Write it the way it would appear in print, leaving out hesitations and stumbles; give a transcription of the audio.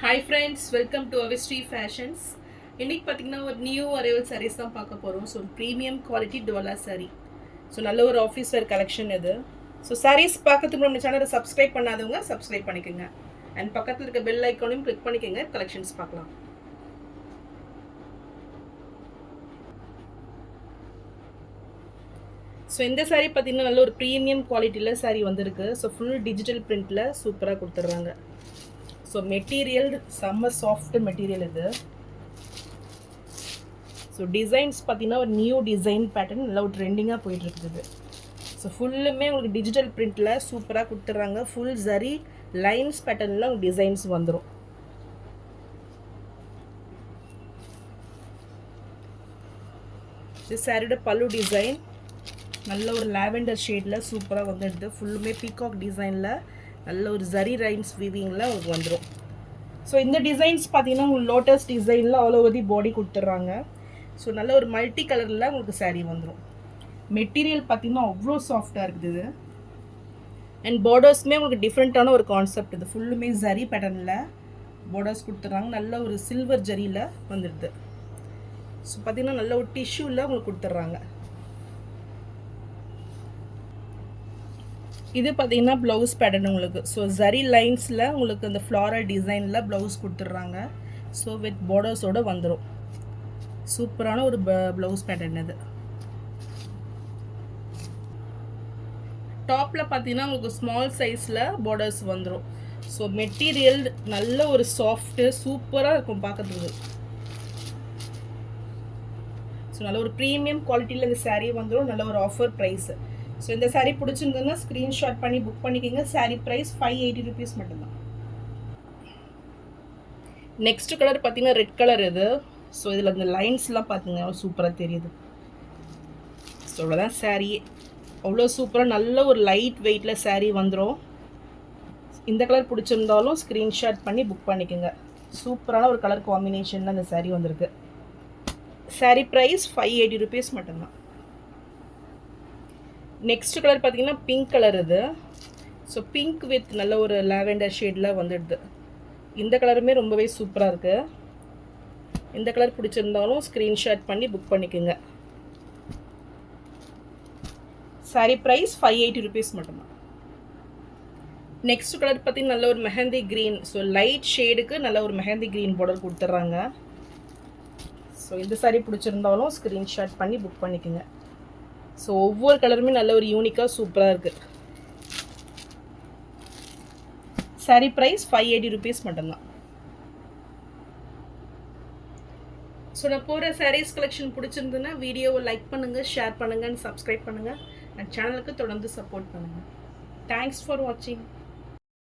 Hi friends, welcome to Avestry Fashions. இன்னைக்கு பார்த்தீங்கன்னா ஒரு நியூ அரைவல் sarees தான் பார்க்க போகிறோம். So premium quality Dola saree. So நல்ல ஒரு ஆஃபீஸ் வேர் கலெக்ஷன் இது. ஸோ sarees பார்க்கறதுக்கு நம்ம சேனலை சப்ஸ்கிரைப் பண்ணாதவங்க சப்ஸ்கிரைப் பண்ணிக்கோங்க. அண்ட் பக்கத்தில் இருக்க பெல் ஐக்கானையும் கிளிக் பண்ணிக்கோங்க. கலெக்ஷன்ஸ் பார்க்கலாம். ஸோ இந்த saree பார்த்தீங்கன்னா நல்ல ஒரு ப்ரீமியம் குவாலிட்டியில் saree வந்திருக்கு. ஸோ ஃபுல் டிஜிட்டல் பிரிண்டில் சூப்பராக கொடுத்துட்றாங்க. ஸோ மெட்டீரியல் செம்ம சாஃப்ட் மெட்டீரியல் இது. ஸோ டிசைன்ஸ் பார்த்தீங்கன்னா ஒரு நியூ டிசைன் பேட்டர்ன் நல்லா ஒரு ட்ரெண்டிங்காக போயிட்டுருக்குது. ஸோ ஃபுல்லுமே உங்களுக்கு டிஜிட்டல் பிரிண்டில் சூப்பராக கொடுத்துட்றாங்க. ஃபுல் ஜரி லைன்ஸ் பேட்டர்னில் உங்களுக்கு டிசைன்ஸ் வந்துடும். இது சாரியோட பல்லு டிசைன் நல்ல ஒரு லாவெண்டர் ஷேடில் சூப்பராக வந்துடுது. ஃபுல்லுமே பீகாக் டிசைனில் நல்ல ஒரு ஜரி லைன்ஸ் வீவிங்கில் உங்களுக்கு வந்துடும். ஸோ இந்த டிசைன்ஸ் பார்த்தீங்கன்னா உங்களுக்கு லோட்டஸ் டிசைனில் ஆல் ஓவர் தி பாடி கொடுத்துட்றாங்க. ஸோ நல்ல ஒரு மல்டி கலரில் உங்களுக்கு சாரீ வந்துடும். மெட்டீரியல் பார்த்தீங்கன்னா அவ்வளோ சாஃப்டாக இருக்குது இது. அண்ட் பார்டர்ஸுமே உங்களுக்கு டிஃப்ரெண்ட்டான ஒரு கான்செப்ட் இது. ஃபுல்லுமே ஜரி பேட்டர்னில் பார்டர்ஸ் கொடுத்துட்றாங்க. நல்ல ஒரு சில்வர் ஜரியில் வந்துடுது. ஸோ பார்த்தீங்கன்னா நல்ல ஒரு டிஷ்யூவில் உங்களுக்கு கொடுத்துட்றாங்க. இது பார்த்தீங்கன்னா ப்ளவுஸ் பேட்டர்ன் உங்களுக்கு. ஸோ ஜரி லைன்ஸில் உங்களுக்கு அந்த ஃப்ளாரல் டிசைனில் ப்ளவுஸ் கொடுத்துட்றாங்க. ஸோ வித் பார்டர்ஸோடு வந்துடும். சூப்பரான ஒரு ப்ளவுஸ் பேட்டர்ன் இது. டாப்பில் பார்த்தீங்கன்னா உங்களுக்கு ஸ்மால் சைஸில் பார்டர்ஸ் வந்துடும். ஸோ மெட்டீரியல் நல்ல ஒரு சாஃப்ட்டு சூப்பராக இருக்கும் பார்க்கறதுக்கு. ஸோ நல்ல ஒரு ப்ரீமியம் குவாலிட்டியில் இந்த சாரீ வந்துடும். நல்ல ஒரு ஆஃபர் ப்ரைஸு. ஸோ இந்த சாரீ பிடிச்சிருந்ததுன்னா ஸ்க்ரீன்ஷாட் பண்ணி புக் பண்ணிக்கோங்க. சாரீ ப்ரைஸ் 580 rupees மட்டும்தான். நெக்ஸ்ட் கலர் பார்த்தீங்கன்னா ரெட் கலர் இது. ஸோ இதில் இந்த லைன்ஸ்லாம் பார்த்தீங்கன்னா சூப்பராக தெரியுது. ஸோ அவ்வளோதான் சாரீ. அவ்வளோ சூப்பராக நல்ல ஒரு லைட் வெயிட்டில் சாரீ வந்துடும். இந்த கலர் பிடிச்சிருந்தாலும் ஸ்க்ரீன்ஷாட் பண்ணி புக் பண்ணிக்கோங்க. சூப்பரான ஒரு கலர் காம்பினேஷனில் அந்த சாரீ வந்திருக்கு. சாரீ ப்ரைஸ் 580 rupees மட்டும்தான். நெக்ஸ்ட் கலர் பார்த்தீங்கன்னா பிங்க் கலர் இது. ஸோ பிங்க் வித் நல்ல ஒரு லாவெண்டர் ஷேடில் வந்துடுது. இந்த கலருமே ரொம்பவே சூப்பராக இருக்குது. இந்த கலர் பிடிச்சிருந்தாலும் ஸ்க்ரீன்ஷாட் பண்ணி புக் பண்ணிக்கோங்க. சாரீ ப்ரைஸ் 580 rupees மட்டும்தான். நெக்ஸ்ட் கலர் பார்த்தீங்கன்னா நல்ல ஒரு மெஹந்தி க்ரீன். ஸோ லைட் ஷேடுக்கு நல்ல ஒரு மெஹந்தி க்ரீன் பார்டர் கொடுத்துட்றாங்க. ஸோ இந்த சாரீ பிடிச்சிருந்தாலும் ஸ்க்ரீன்ஷாட் பண்ணி புக் பண்ணிக்கோங்க. ஸோ ஒவ்வொரு கலருமே நல்ல ஒரு யூனிக்காக சூப்பராக இருக்குது. சாரீ ப்ரைஸ் 580 rupees மட்டும்தான். ஸோ நான் போகிற சாரீஸ் கலெக்ஷன் பிடிச்சிருந்துன்னா வீடியோவை லைக் பண்ணுங்கள், ஷேர் பண்ணுங்கள், சப்ஸ்கிரைப் பண்ணுங்கள். அண்ட் சேனலுக்கு தொடர்ந்து சப்போர்ட் பண்ணுங்கள். தேங்க்ஸ் ஃபார் வாட்சிங்.